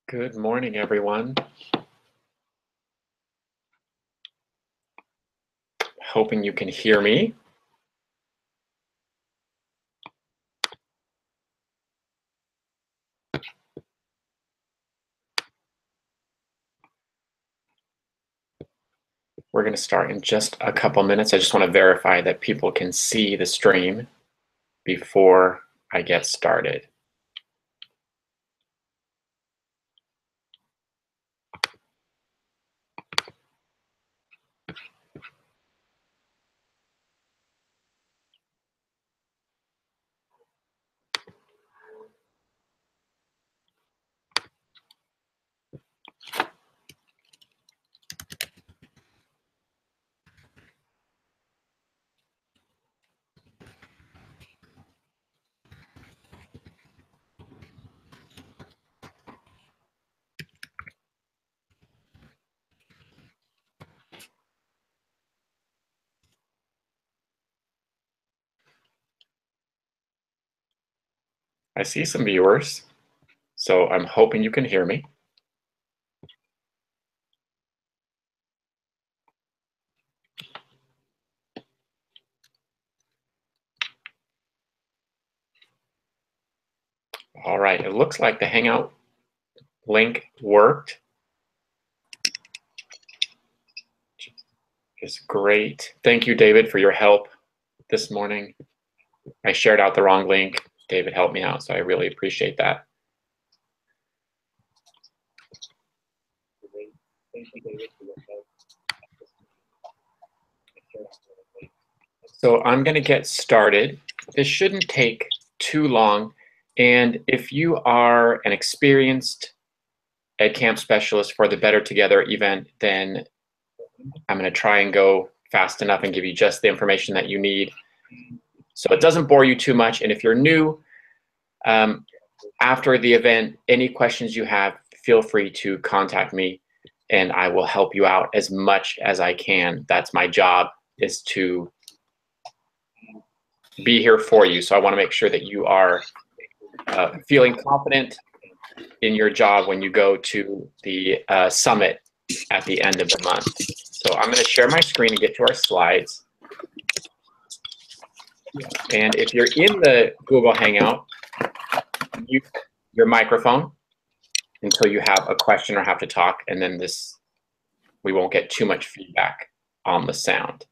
Good morning, everyone. Hoping you can hear me. We're going to start in just a couple minutes. I just want to verify that people can see the stream before I get started. I see some viewers, so I'm hoping you can hear me. All right, it looks like the Hangout link worked. It's great. Thank you, David, for your help this morning. I shared out the wrong link. David helped me out, so I really appreciate that. Thank you, David, for your help. So I'm going to get started. This shouldn't take too long. And if you are an experienced Edcamp specialist for the Better Together event, then I'm going to try and go fast enough and give you just the information that you need so it doesn't bore you too much. And if you're new, after the event, any questions you have, feel free to contact me and I will help you out as much as I can. That's my job, is to be here for you. So I want to make sure that you are feeling confident in your job when you go to the summit at the end of the month. So I'm going to share my screen and get to our slides. And if you're in the Google Hangout, mute your microphone until you have a question or have to talk, and then we won't get too much feedback on the sound.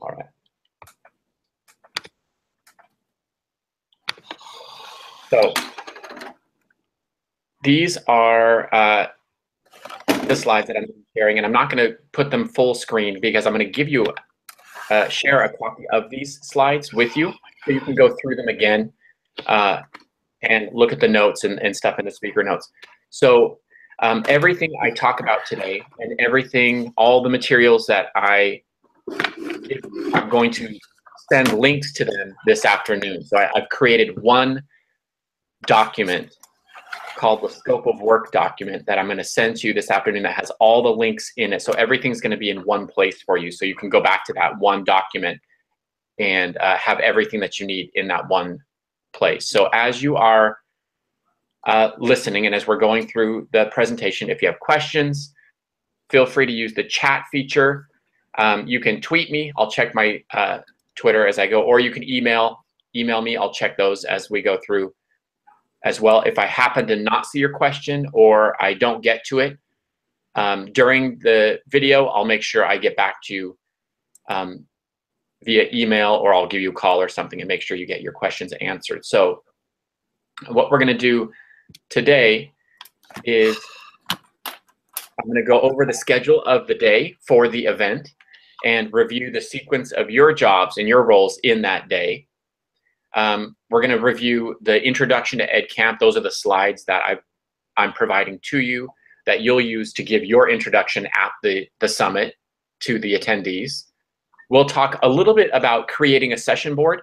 All right. So these are the slides that I'm sharing, and I'm not going to put them full screen because I'm going to give you share a copy of these slides with you so you can go through them again and look at the notes and stuff in the speaker notes. So everything I talk about today and everything, all the materials that I'm going to send links to them this afternoon. So I've created one document called the scope of work document that I'm going to send to you this afternoon that has all the links in it. So everything's going to be in one place for you. So you can go back to that one document and have everything that you need in that one place. So as you are listening and as we're going through the presentation, if you have questions, feel free to use the chat feature. You can tweet me. I'll check my Twitter as I go, or you can email me. I'll check those as we go through as well. If I happen to not see your question or I don't get to it during the video, I'll make sure I get back to you via email, or I'll give you a call or something and make sure you get your questions answered. So what we're going to do today is I'm going to go over the schedule of the day for the event and review the sequence of your jobs and your roles in that day. We're going to review the introduction to Edcamp. Those are the slides that I'm providing to you that you'll use to give your introduction at the summit to the attendees. We'll talk a little bit about creating a session board.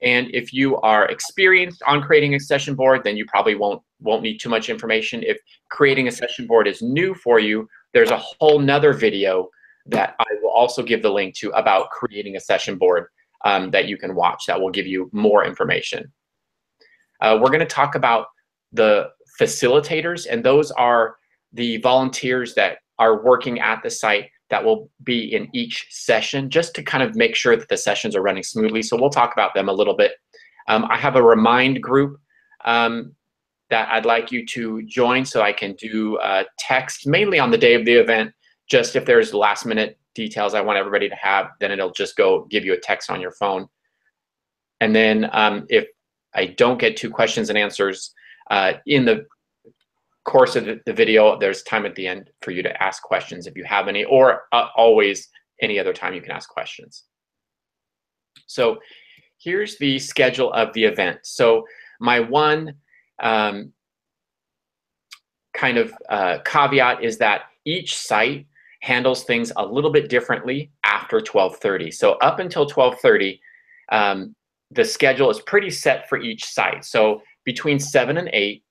And if you are experienced on creating a session board, then you probably won't need too much information. If creating a session board is new for you, there's a whole nother video that I will also give the link to about creating a session board that you can watch that will give you more information. We're going to talk about the facilitators, and those are the volunteers that are working at the site that will be in each session, just to kind of make sure that the sessions are running smoothly. So we'll talk about them a little bit. I have a remind group that I'd like you to join, so I can do text mainly on the day of the event. Just if there's last minute details I want everybody to have, then it'll just go give you a text on your phone. And then if I don't get to questions and answers in the course of the video, there's time at the end for you to ask questions if you have any, or always any other time you can ask questions. So here's the schedule of the event. So my one kind of caveat is that each site handles things a little bit differently after 12:30. So up until 12:30, the schedule is pretty set for each site. So between 7 and 8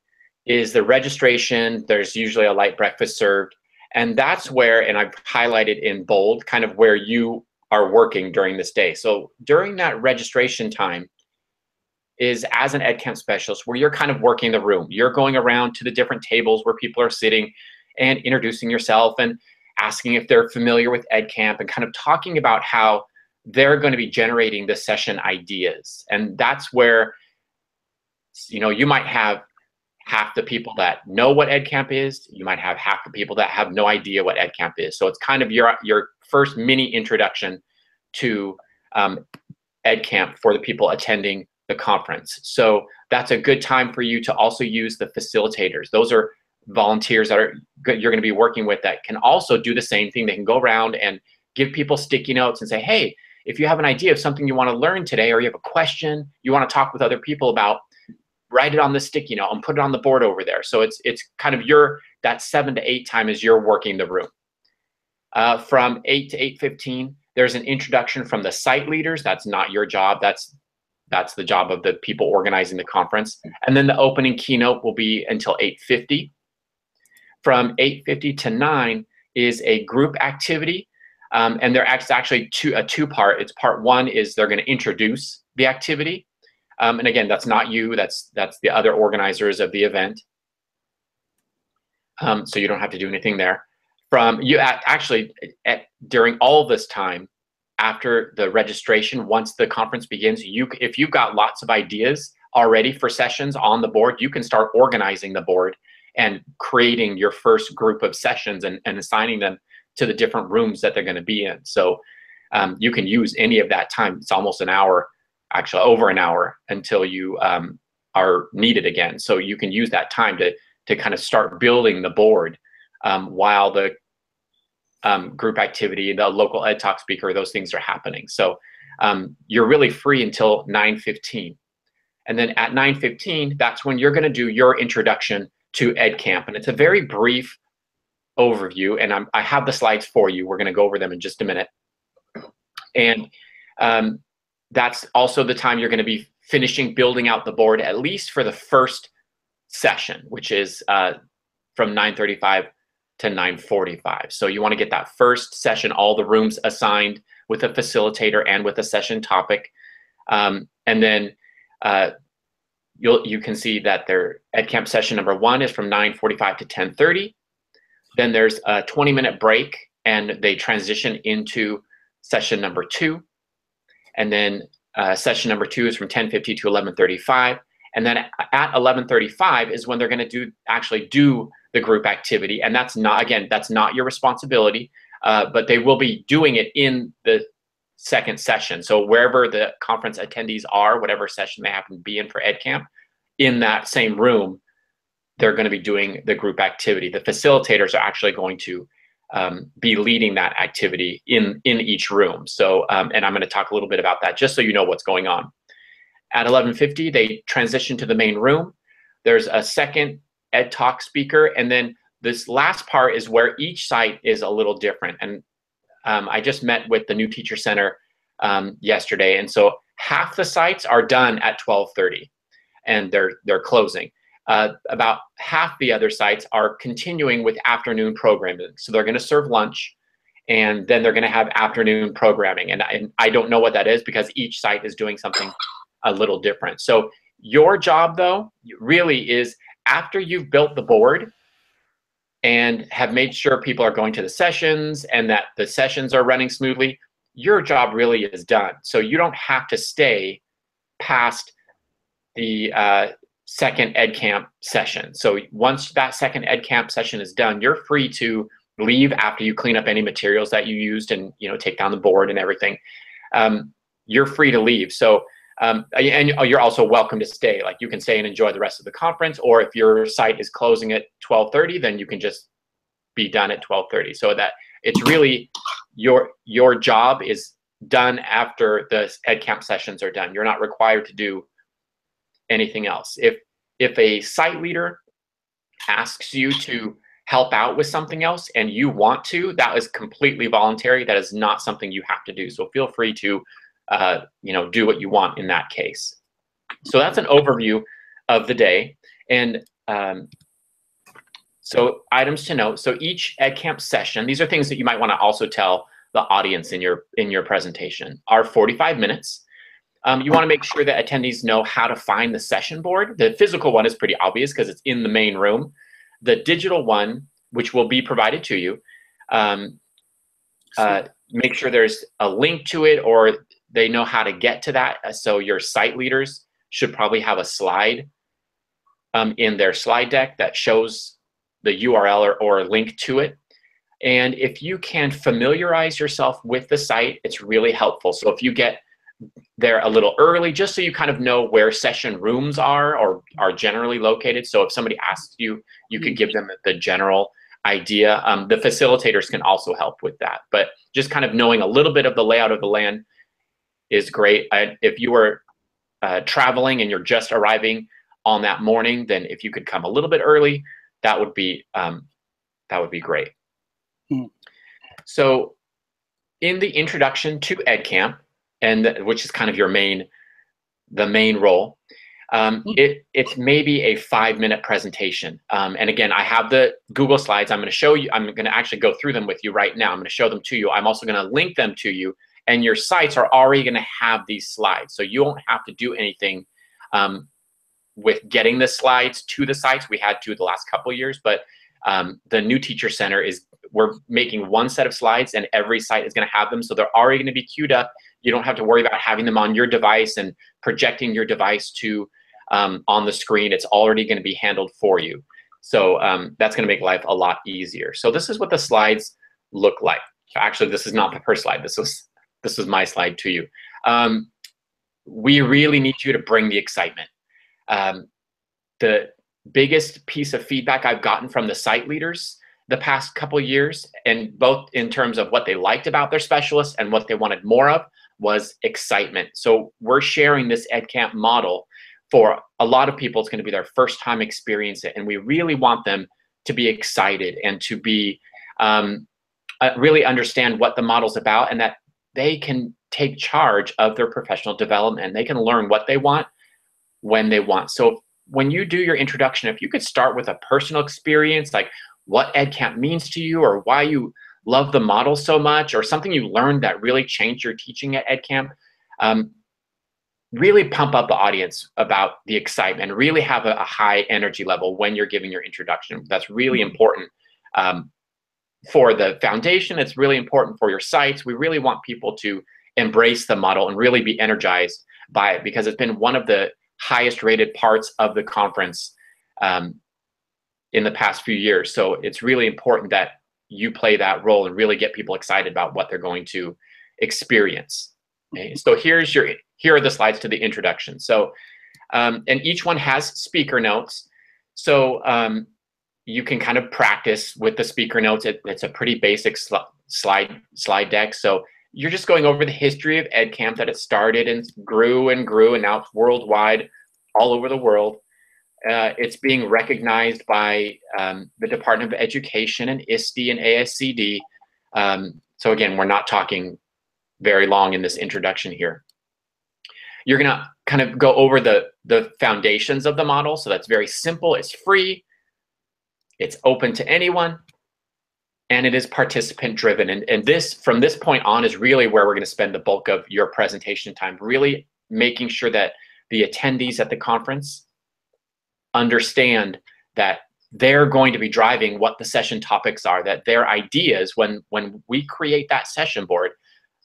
is the registration. There's usually a light breakfast served. And that's where, and I've highlighted in bold, kind of where you are working during this day. So during that registration time is as an Edcamp specialist where you're kind of working the room. You're going around to the different tables where people are sitting and introducing yourself and asking if they're familiar with Edcamp and kind of talking about how they're going to be generating the session ideas. And that's where, you know, you might have half the people that know what Edcamp is. You might have half the people that have no idea what Edcamp is. So it's kind of your first mini introduction to Edcamp for the people attending the conference. So that's a good time for you to also use the facilitators. Those are volunteers that you're going to be working with that can also do the same thing. They can go around and give people sticky notes and say, hey, if you have an idea of something you want to learn today, or you have a question you want to talk with other people about, write it on the sticky note and put it on the board over there. So it's kind of that 7 to 8 time is you're working the room. From 8 to 8:15, there's an introduction from the site leaders. That's not your job. That's the job of the people organizing the conference. And then the opening keynote will be until 8:50. From 8:50 to 9 is a group activity. And they're actually a two-part. It's part one is they're going to introduce the activity. And again, that's not you. That's the other organizers of the event. So you don't have to do anything there. During all this time, after the registration, once the conference begins, if you've got lots of ideas already for sessions on the board, you can start organizing the board and creating your first group of sessions and assigning them to the different rooms that they're going to be in. So you can use any of that time. It's almost an hour, actually over an hour, until you are needed again. So you can use that time to kind of start building the board while the group activity, the local Ed Talk speaker, those things are happening. So you're really free until 9:15. And then at 9:15, that's when you're going to do your introduction to Edcamp. And it's a very brief overview. And I have the slides for you. We're going to go over them in just a minute. And that's also the time you're going to be finishing building out the board, at least for the first session, which is from 9:35 to 9:45. So you want to get that first session, all the rooms assigned with a facilitator and with a session topic. And then you can see that their Edcamp session number 1 is from 9:45 to 10:30. Then there's a 20-minute break, and they transition into session number 2. And then session number 2 is from 10:50 to 11:35. And then at 11:35 is when they're going to actually do the group activity. And that's not your responsibility, but they will be doing it in the second session. So wherever the conference attendees are, whatever session they happen to be in for Edcamp, in that same room, they're going to be doing the group activity. The facilitators are actually going to be leading that activity in each room. So, and I'm going to talk a little bit about that just so you know what's going on. At 11:50, they transition to the main room. There's a second Ed Talk speaker, and then this last part is where each site is a little different. And I just met with the New Teacher Center yesterday, and so half the sites are done at 12:30, and they're closing. About half the other sites are continuing with afternoon programming. So they're going to serve lunch, and then they're going to have afternoon programming. And I don't know what that is because each site is doing something a little different. So your job, though, really is after you've built the board and have made sure people are going to the sessions and that the sessions are running smoothly, your job really is done. So you don't have to stay past the second Edcamp session. So once that second Edcamp session is done, you're free to leave after you clean up any materials that you used and take down the board and everything. You're free to leave. So and you're also welcome to stay. Like, you can stay and enjoy the rest of the conference, or if your site is closing at 12:30, then you can just be done at 12:30. So that it's really your job is done after the Edcamp sessions are done. You're not required to do anything else. If a site leader asks you to help out with something else and you want to, that is completely voluntary. That is not something you have to do. So feel free to do what you want in that case. So that's an overview of the day. And so items to note. So each Edcamp session, these are things that you might want to also tell the audience in your presentation, are 45 minutes. You want to make sure that attendees know how to find the session board. The physical one is pretty obvious because it's in the main room. The digital one, which will be provided to you, make sure there's a link to it or they know how to get to that. So your site leaders should probably have a slide in their slide deck that shows the URL or a link to it. And if you can familiarize yourself with the site, it's really helpful. So if you get there a little early, just so you kind of know where session rooms are or are generally located. So if somebody asks you, you could give them the general idea. The facilitators can also help with that. But just kind of knowing a little bit of the layout of the land is great. If you were traveling and you're just arriving on that morning, then if you could come a little bit early, that would be great. So in the introduction to Edcamp, and which is kind of the main role, it's maybe a 5-minute presentation. And again, I have the Google Slides. I'm going to show you. I'm going to actually go through them with you right now. I'm going to show them to you. I'm also going to link them to you. And your sites are already going to have these slides. So you won't have to do anything with getting the slides to the sites. We had to the last couple of years, but the new Teacher Center we're making one set of slides and every site is going to have them. So they're already going to be queued up. You don't have to worry about having them on your device and projecting your device to on the screen. It's already going to be handled for you. So that's going to make life a lot easier. So this is what the slides look like. Actually, this is not the first slide. This is my slide to you. We really need you to bring the excitement. The biggest piece of feedback I've gotten from the site leaders the past couple of years, and both in terms of what they liked about their specialists and what they wanted more of, was excitement. So we're sharing this Edcamp model. For a lot of people, it's going to be their first time experience it, and we really want them to be excited and to be really understand what the model's about, and that they can take charge of their professional development. They can learn what they want when they want. So when you do your introduction, if you could start with a personal experience, like what Edcamp means to you or why you love the model so much, or something you learned that really changed your teaching at Edcamp, really pump up the audience about the excitement, really have a high energy level when you're giving your introduction. That's really important for the foundation. It's really important for your sites. We really want people to embrace the model and really be energized by it, because it's been one of the highest rated parts of the conference in the past few years. So it's really important that you play that role and really get people excited about what they're going to experience. Okay? So here are the slides to the introduction. So and each one has speaker notes. So you can kind of practice with the speaker notes. It's a pretty basic slide deck. So you're just going over the history of Edcamp, that it started and grew and grew, and now it's worldwide, all over the world. It's being recognized by the Department of Education and ISTE and ASCD. So again, we're not talking very long in this introduction here. You're going to kind of go over the foundations of the model. So that's very simple. It's free. It's open to anyone. And it is participant driven. And this, from this point on, is really where we're going to spend the bulk of your presentation time, really making sure that the attendees at the conference understand that they're going to be driving what the session topics are, that their ideas, when we create that session board,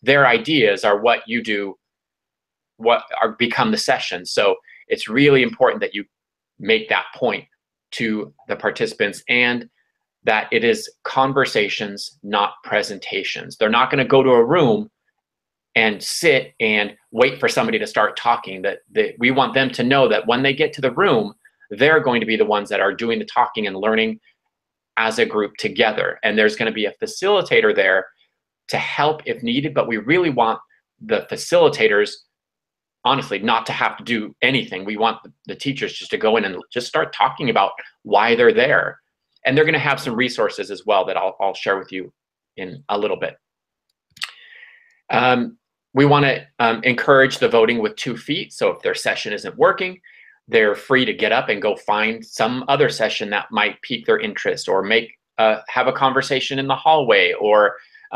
their ideas are what you do, what are become the session. So it's really important that you make that point to the participants, and that it is conversations, not presentations. They're not going to go to a room and sit and wait for somebody to start talking. That we want them to know that when they get to the room, they're going to be the ones that are doing the talking and learning as a group together. And there's going to be a facilitator there to help if needed, but we really want the facilitators, honestly, not to have to do anything. We want the teachers just to go in and just start talking about why they're there. And they're going to have some resources as well that I'll share with you in a little bit. We want to encourage the voting with 2 feet. So if their session isn't working, they're free to get up and go find some other session that might pique their interest, or have a conversation in the hallway, or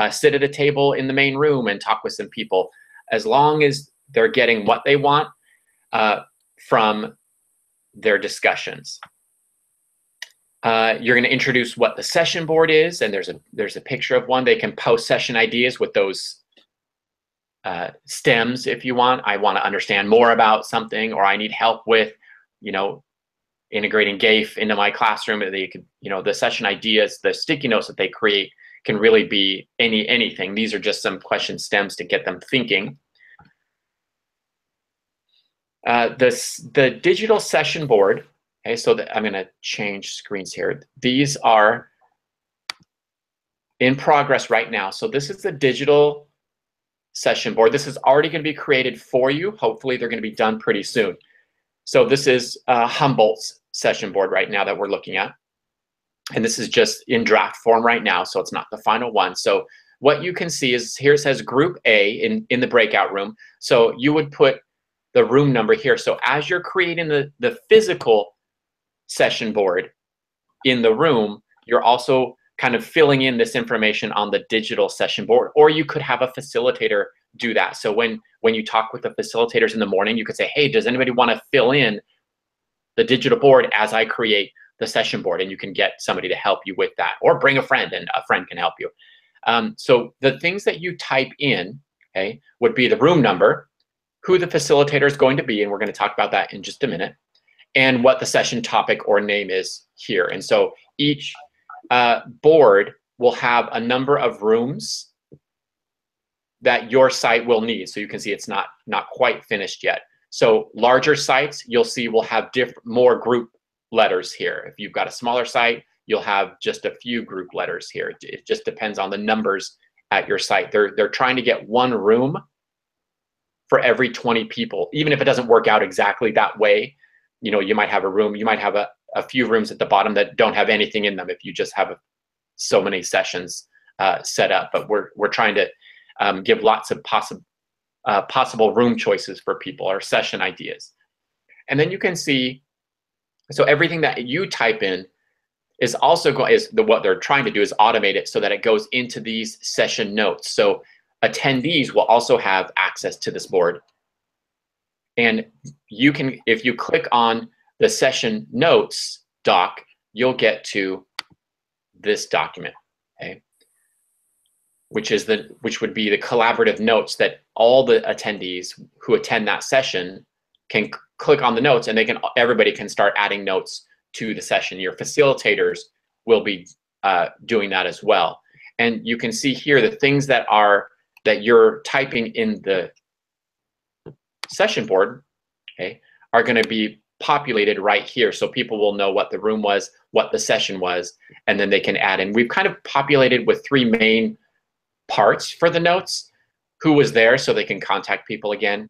sit at a table in the main room and talk with some people. As long as they're getting what they want from their discussions. You're going to introduce what the session board is, and there's a picture of one. They can post session ideas with those stems if you want. I want to understand more about something, or I need help with, integrating GAIF into my classroom. They could, the session ideas, the sticky notes that they create can really be anything. These are just some question stems to get them thinking. The digital session board. Okay, so I'm going to change screens here. These are in progress right now. So this is the digital session board. This is already going to be created for you. Hopefully they're going to be done pretty soon. So this is Humboldt's session board right now that we're looking at. And this is just in draft form right now, so it's not the final one. So what you can see is here it says Group A in the breakout room. So you would put the room number here. So as you're creating the physical session board in the room, you're also kind of filling in this information on the digital session board, or you could have a facilitator do that. So when you talk with the facilitators in the morning, you could say, hey, does anybody want to fill in the digital board as I create the session board? And you can get somebody to help you with that, or bring a friend and a friend can help you. So the things that you type in, okay, would be the room number, who the facilitator is going to be, and we're going to talk about that in just a minute, and what the session topic or name is here. And so each board will have a number of rooms that your site will need. So you can see it's not quite finished yet. So larger sites, you'll see will have more group letters here. If you've got a smaller site, you'll have just a few group letters here. It just depends on the numbers at your site. They're trying to get one room for every 20 people. Even if it doesn't work out exactly that way, you might have a room, you might have a few rooms at the bottom that don't have anything in them if you just have so many sessions set up. But we're trying to give lots of possible room choices for people, or session ideas. And then you can see, so everything that you type in is also what they're trying to do is automate it so that it goes into these session notes. So attendees will also have access to this board. And you can, if you click on the session notes doc, you'll get to this document, okay? Which would be the collaborative notes that all the attendees who attend that session can click on the notes, and everybody can start adding notes to the session. Your facilitators will be doing that as well. And you can see here the things that you're typing in the session board, okay, are going to be populated right here, so people will know what the room was, what the session was, and then they can add in. We've kind of populated with 3 main parts for the notes: who was there, so they can contact people again,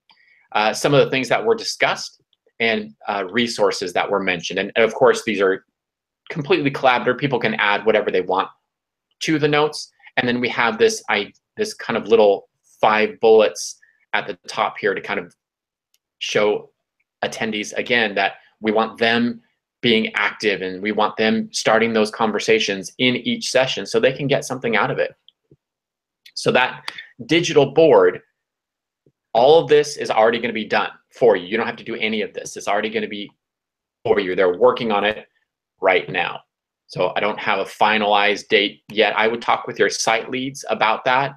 some of the things that were discussed, and resources that were mentioned. And of course, these are completely collaborative. People can add whatever they want to the notes. And then we have this kind of little 5 bullets at the top here to kind of show attendees again that we want them being active, and we want them starting those conversations in each session so they can get something out of it. So that digital board, all of this is already going to be done for you. You don't have to do any of this. It's already going to be for you. They're working on it right now. So I don't have a finalized date yet. I would talk with your site leads about that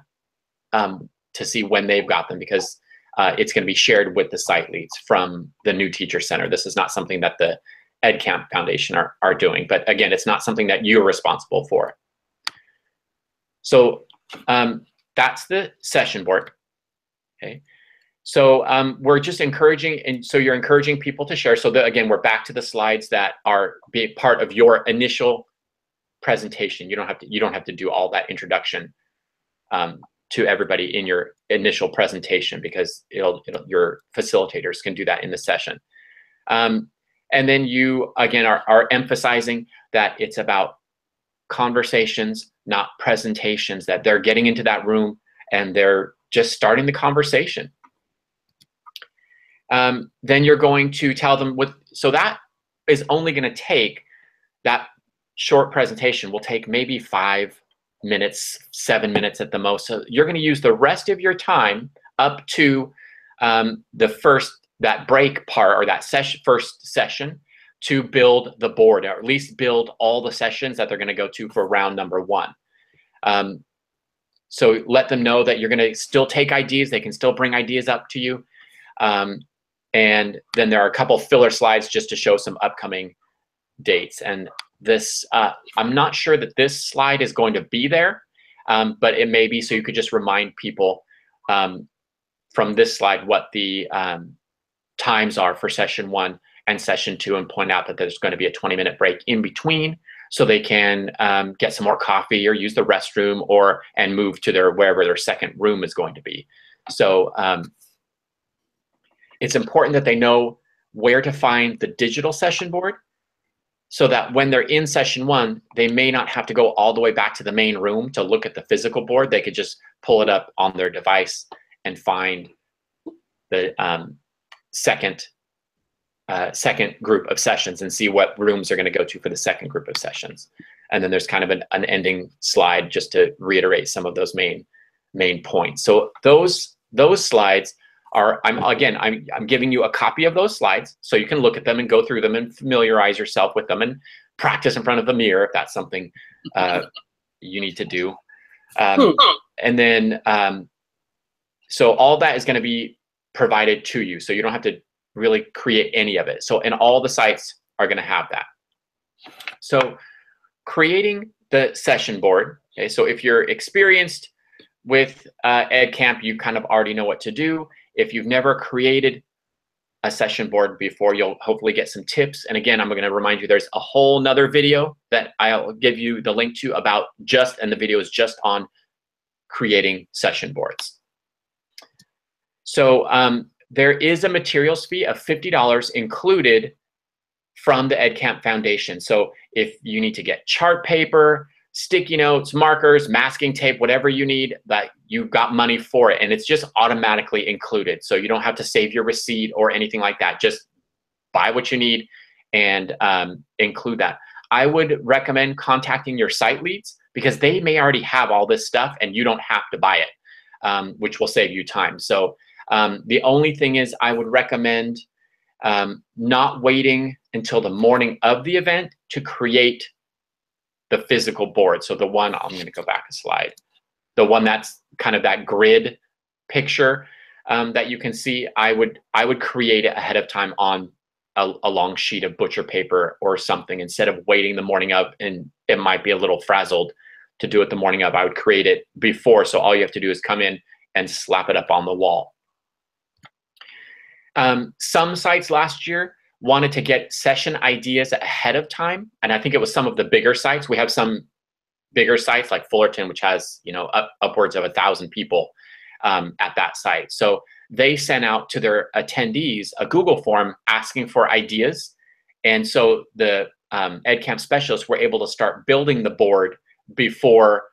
to see when they've got them, because it's going to be shared with the site leads from the New Teacher Center. This is not something that the Edcamp Foundation are doing. But again, it's not something that you're responsible for. So that's the session board. Okay. So we're just encouraging, and so you're encouraging people to share. So again, we're back to the slides that are being part of your initial presentation. You don't have to do all that introduction to everybody in your initial presentation, because your facilitators can do that in the session. And then you again are emphasizing that it's about conversations, not presentations, that they're getting into that room and they're just starting the conversation. Then you're going to tell them so that is only going to take, that short presentation will take maybe 5 minutes, 7 minutes at the most. So you're going to use the rest of your time up to that break part, or that first session, to build the board, or at least build all the sessions that they're going to go to for round number 1. So let them know that you're going to still take ideas. They can still bring ideas up to you. And then there are a couple filler slides just to show some upcoming dates. And this, I'm not sure that this slide is going to be there, but it may be, so you could just remind people from this slide what the times are for session 1 and session 2, and point out that there's going to be a 20-minute break in between, so they can get some more coffee or use the restroom, and move to wherever their second room is going to be. So it's important that they know where to find the digital session board, so that when they're in session 1, they may not have to go all the way back to the main room to look at the physical board. They could just pull it up on their device and find the second group of sessions, and see what rooms they're going to go to for the second group of sessions. And then there's kind of an ending slide just to reiterate some of those main points. So those slides are, I'm giving you a copy of those slides so you can look at them and go through them and familiarize yourself with them and practice in front of the mirror if that's something you need to do. And then, so all that is going to be provided to you, so you don't have to really create any of it. So, and all the sites are going to have that. So creating the session board. Okay, so if you're experienced with Edcamp, you kind of already know what to do. If you've never created a session board before, you'll hopefully get some tips. And again, I'm going to remind you, there's a whole nother video that I'll give you the link to about and the video is just on creating session boards. So there is a materials fee of $50 included from the Edcamp Foundation. So if you need to get chart paper, sticky notes, markers, masking tape, whatever you need, that you've got money for it, and it's just automatically included. So you don't have to save your receipt or anything like that. Just buy what you need and include that. I would recommend contacting your site leads, because they may already have all this stuff and you don't have to buy it, which will save you time. So the only thing is, I would recommend not waiting until the morning of the event to create the physical board. So the one, I'm going to go back a slide, the one that's kind of that grid picture that you can see, I would create it ahead of time on a long sheet of butcher paper or something, instead of waiting the morning of, and it might be a little frazzled to do it the morning of. I would create it before, so all you have to do is come in and slap it up on the wall. Some sites last year wanted to get session ideas ahead of time, and I think it was some of the bigger sites. We have some bigger sites like Fullerton, which has, you know, upwards of 1,000 people at that site. So they sent out to their attendees a Google form asking for ideas, and so the Edcamp specialists were able to start building the board before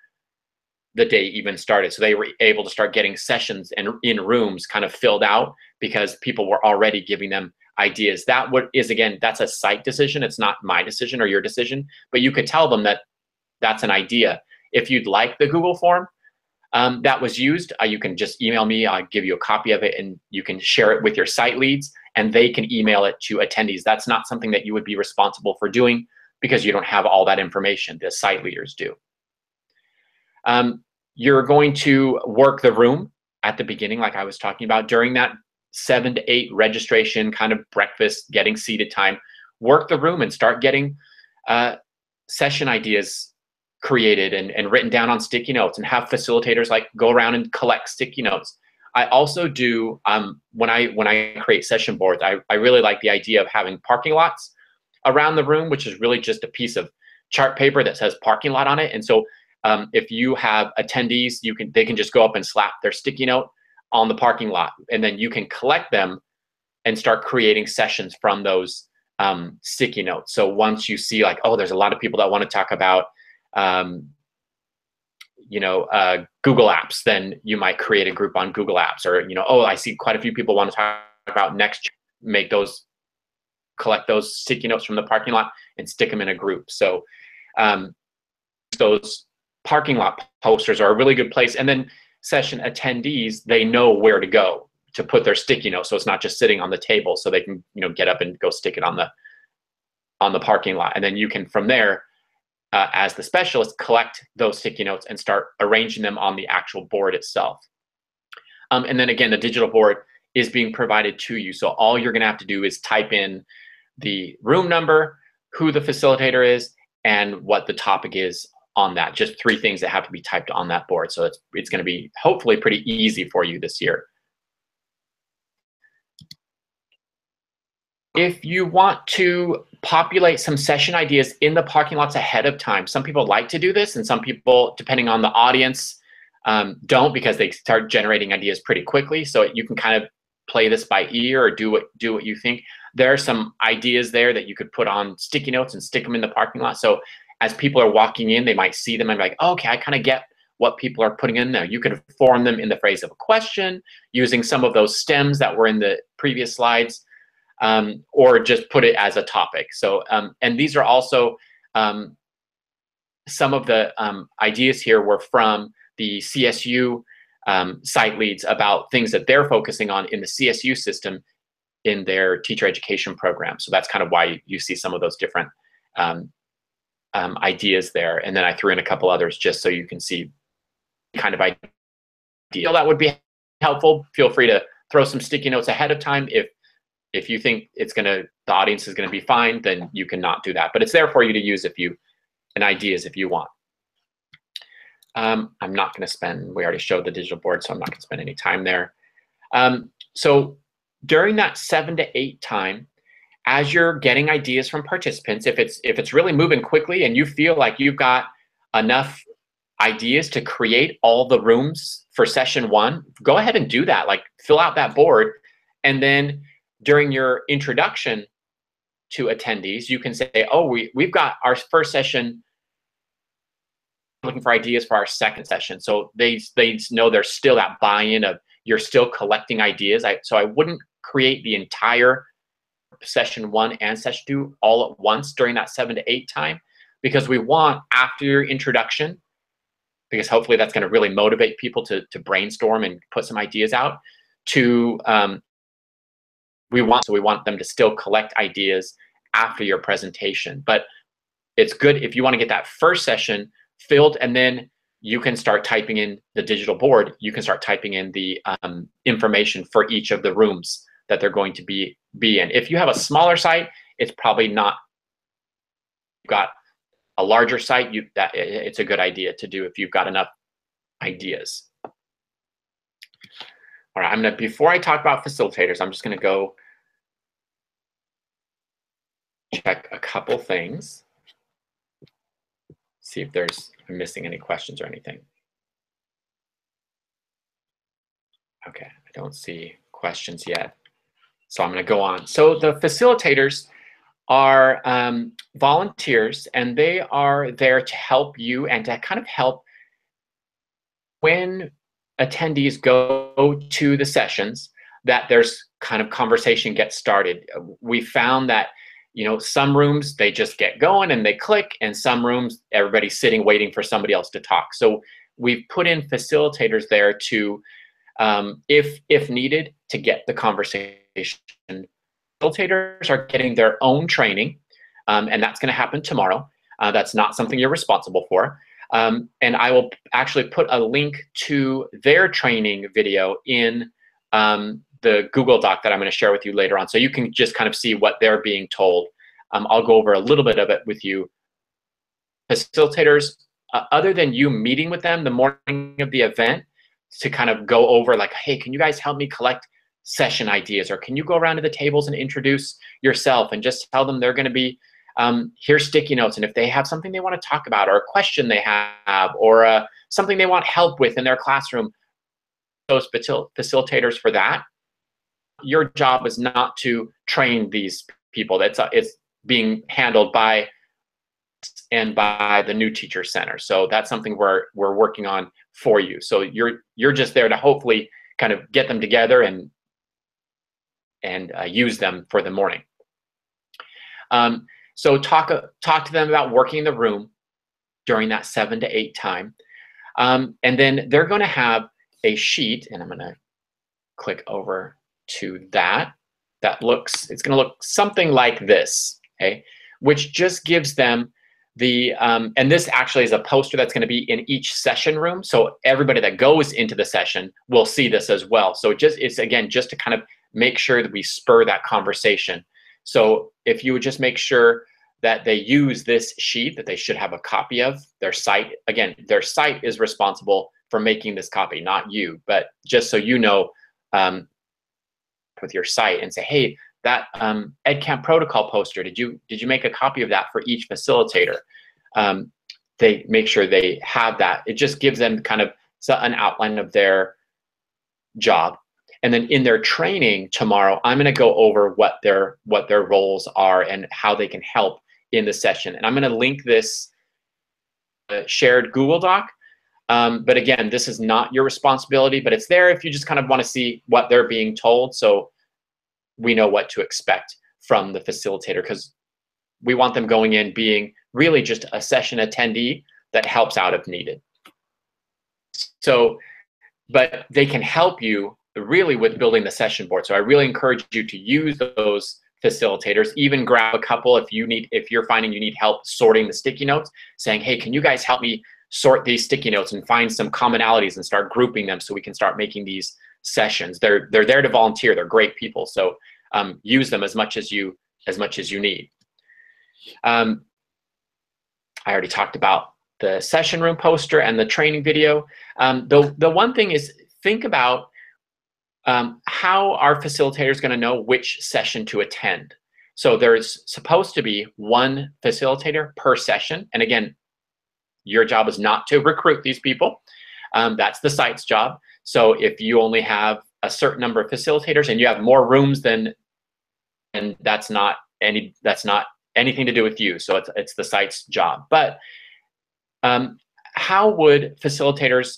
the day even started. So they were able to start getting sessions and in rooms kind of filled out, because people were already giving them ideas. That is, again, that's a site decision. It's not my decision or your decision, but you could tell them that that's an idea. If you'd like the Google form that was used, you can just email me. I'll give you a copy of it, and you can share it with your site leads, and they can email it to attendees. That's not something that you would be responsible for doing. because you don't have all that information. The site leaders do. You're going to work the room at the beginning, like I was talking about. During that 7 to 8 registration, kind of breakfast, getting seated time, work the room and start getting session ideas created and written down on sticky notes, and have facilitators like go around and collect sticky notes. I also do, when I create session boards, I really like the idea of having parking lots around the room, which is really just a piece of chart paper that says parking lot on it. And so if you have attendees, they can just go up and slap their sticky note on the parking lot, and then you can collect them and start creating sessions from those sticky notes. So once you see like, oh, there's a lot of people that want to talk about Google Apps, then you might create a group on Google Apps. Or, oh, I see quite a few people want to talk about Next, collect those sticky notes from the parking lot and stick them in a group. So those parking lot posters are a really good place. And then session attendees, they know where to go to put their sticky notes. So it's not just sitting on the table, so they can, get up and go stick it on the parking lot. And then you can, from there, as the specialist, collect those sticky notes and start arranging them on the actual board itself. And then again, the digital board is being provided to you. So all you're going to have to do is type in the room number, who the facilitator is, and what the topic is on that. Just 3 things that have to be typed on that board. So it's going to be hopefully pretty easy for you this year. If you want to populate some session ideas in the parking lots ahead of time, some people like to do this, and some people, depending on the audience, don't, because they start generating ideas pretty quickly. So you can kind of play this by ear or do what you think. There are some ideas there that you could put on sticky notes and stick them in the parking lot. So as people are walking in, they might see them and be like, oh, okay, I kind of get what people are putting in there. You could form them in the phrase of a question using some of those stems that were in the previous slides. Or just put it as a topic. So, and these are also some of the ideas here were from the CSU site leads about things that they're focusing on in the CSU system in their teacher education program. So that's kind of why you see some of those different ideas there. And then I threw in a couple others just so you can see kind of idea that would be helpful. Feel free to throw some sticky notes ahead of time. If you think the audience is gonna be fine, then you can not do that. But it's there for you to use and ideas if you want. I'm not gonna we already showed the digital board, so I'm not gonna spend any time there. So during that 7 to 8 time, as you're getting ideas from participants, if it's really moving quickly and you feel like you've got enough ideas to create all the rooms for session 1, go ahead and do that. Like, fill out that board, and then during your introduction to attendees, you can say, oh, we've got our first session, looking for ideas for our second session. So they know there's still that buy-in of you're still collecting ideas. So I wouldn't create the entire session 1 and session 2 all at once during that 7 to 8 time, because we want, after your introduction, because hopefully that's going to really motivate people to brainstorm and put some ideas out, we want them to still collect ideas after your presentation. But it's good if you want to get that first session filled, and then you can start typing in the digital board. You can start typing in the information for each of the rooms that they're going to be in. If you have a smaller site, it's probably not. You've got a larger site, it's a good idea to do if you've got enough ideas. All right, before I talk about facilitators, I'm just gonna go check a couple things, see if I'm missing any questions or anything. Okay, I don't see questions yet, so I'm gonna go on. So the facilitators are volunteers, and they are there to help you and to kind of help when attendees go to the sessions, that there's kind of conversation gets started. We found that, some rooms, they just get going and they click, and some rooms, everybody's sitting waiting for somebody else to talk. So we've put in facilitators there to, if needed, to get the conversation. Facilitators are getting their own training. and that's going to happen tomorrow. That's not something you're responsible for. And I will actually put a link to their training video in the Google Doc that I'm going to share with you later on, so you can just kind of see what they're being told. I'll go over a little bit of it with you. Facilitators, other than you meeting with them the morning of the event to kind of go over like, hey, can you guys help me collect session ideas, or can you go around to the tables and introduce yourself and just tell them they're going to be here's sticky notes, and if they have something they want to talk about, or a question they have, or something they want help with in their classroom, those facilitators for that. Your job is not to train these people. It's being handled by the new teacher center. So that's something we're working on for you. So you're just there to hopefully kind of get them together and use them for the morning. So talk to them about working the room during that 7 to 8 time. And then they're going to have a sheet, and I'm going to click over to that. It's going to look something like this, okay? Which just gives them the, and this actually is a poster that's going to be in each session room. So everybody that goes into the session will see this as well. So it's again, just to kind of make sure that we spur that conversation. So if you would just make sure that they use this sheet, that they should have a copy of their site. Again, their site is responsible for making this copy, not you. But just so you know, with your site and say, hey, that Edcamp protocol poster, did you make a copy of that for each facilitator? They make sure they have that. It just gives them kind of an outline of their job. And then in their training tomorrow, I'm going to go over what their roles are and how they can help in the session. And I'm going to link this shared Google Doc. But again, this is not your responsibility, but it's there if you just kind of want to see what they're being told, so we know what to expect from the facilitator, because we want them going in being really just a session attendee that helps out if needed. So, but they can help you really with building the session board. So I really encourage you to use those facilitators, even grab a couple if you're finding you need help sorting the sticky notes, saying, hey, can you guys help me sort these sticky notes and find some commonalities and start grouping them so we can start making these sessions. They're there to volunteer. They're great people. So use them as much as you need. I already talked about the session room poster and the training video. The one thing is, think about how our facilitator is going to know which session to attend. So there's supposed to be one facilitator per session. And again, your job is not to recruit these people. That's the site's job. So if you only have a certain number of facilitators and you have more rooms than, and that's not anything to do with you. So it's the site's job. But how would facilitators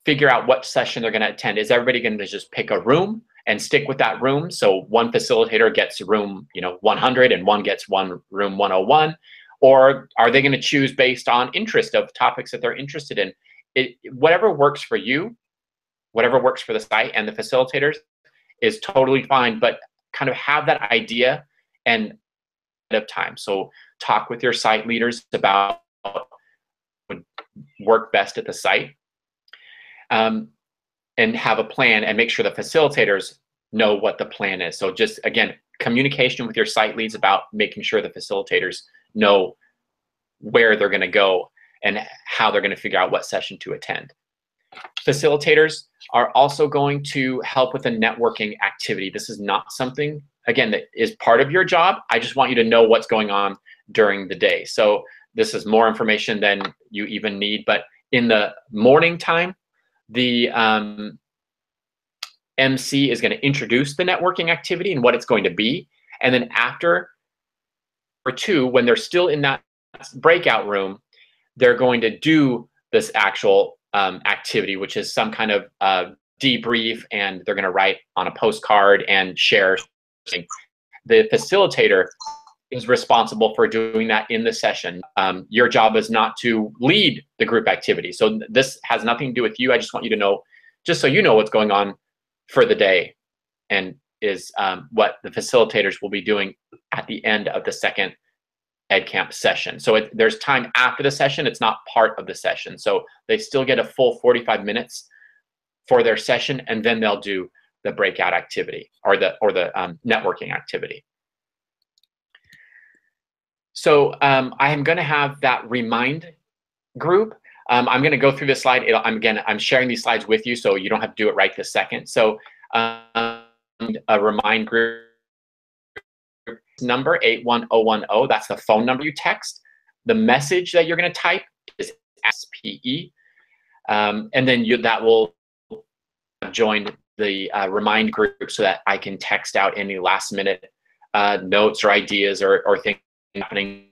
figure out what session they're going to attend? Is everybody going to just pick a room and stick with that room? So one facilitator gets room 100 and one gets room 101. Or are they going to choose based on interest of topics that they're interested in? Whatever works for you, whatever works for the site and the facilitators is totally fine, but kind of have that idea and of time. So talk with your site leaders about what would work best at the site, and have a plan and make sure the facilitators know what the plan is. So just, again, communication with your site leads about making sure the facilitators know where they're going to go and how they're going to figure out what session to attend. Facilitators are also going to help with the networking activity. This is not something, again, that is part of your job. I just want you to know what's going on during the day. So this is more information than you even need. But in the morning time, the MC is going to introduce the networking activity and what it's going to be. And then after or two, when they're still in that breakout room, they're going to do this actual activity, which is some kind of debrief, and they're going to write on a postcard and share. The facilitator is responsible for doing that in the session. Your job is not to lead the group activity. So this has nothing to do with you. I just want you to know, just so you know what's going on for the day, and is what the facilitators will be doing at the end of the second Edcamp session. So there's time after the session. It's not part of the session. So they still get a full 45 minutes for their session, and then they'll do the breakout activity or the networking activity. So I am going to have that remind group. I'm going to go through this slide. I'm sharing these slides with you, so you don't have to do it right this second. So a remind group number 81010. That's the phone number you text. The message that you're going to type is SPE, and then that will join the remind group so that I can text out any last minute notes or ideas or things happening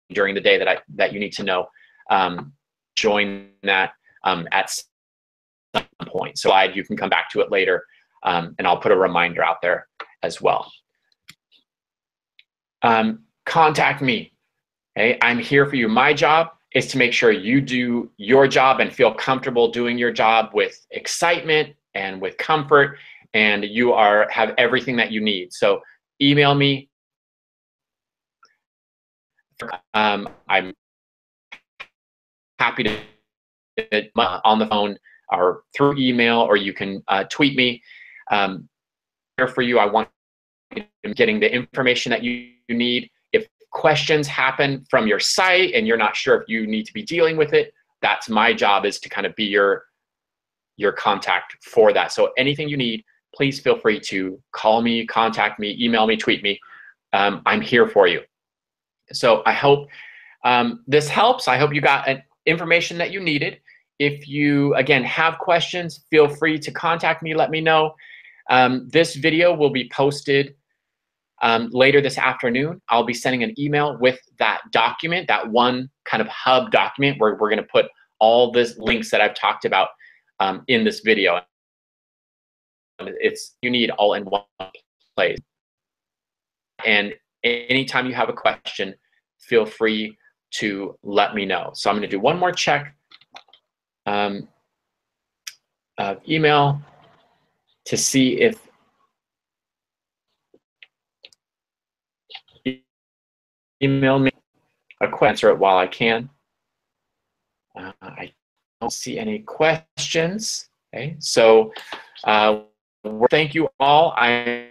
during the day that you need to know. Join that at some point. So you can come back to it later, and I'll put a reminder out there as well. Contact me. Okay? I'm here for you. My job is to make sure you do your job and feel comfortable doing your job with excitement and with comfort, and you have everything that you need. So email me. I'm happy to on the phone or through email, or you can tweet me. Here for you. I want getting the information that you need. If questions happen from your site and you're not sure if you need to be dealing with it, that's my job, is to kind of be your contact for that. So anything you need, please feel free to call me, contact me, email me, tweet me. I'm here for you. So I hope this helps. I hope you got information that you needed. If you, again, have questions, feel free to contact me, let me know. This video will be posted later this afternoon. I'll be sending an email with that document, that one kind of hub document where we're going to put all the links that I've talked about in this video. You need all in one place. And anytime you have a question, feel free to let me know. So I'm going to do one more check of email to see if email me a question, answer it while I can. I don't see any questions. Okay, so thank you all. I'm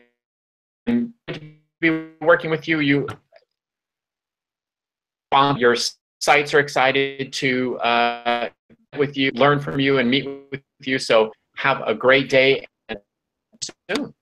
going to be working with you. Your sites are excited to with you, learn from you, and meet with you. So have a great day and soon.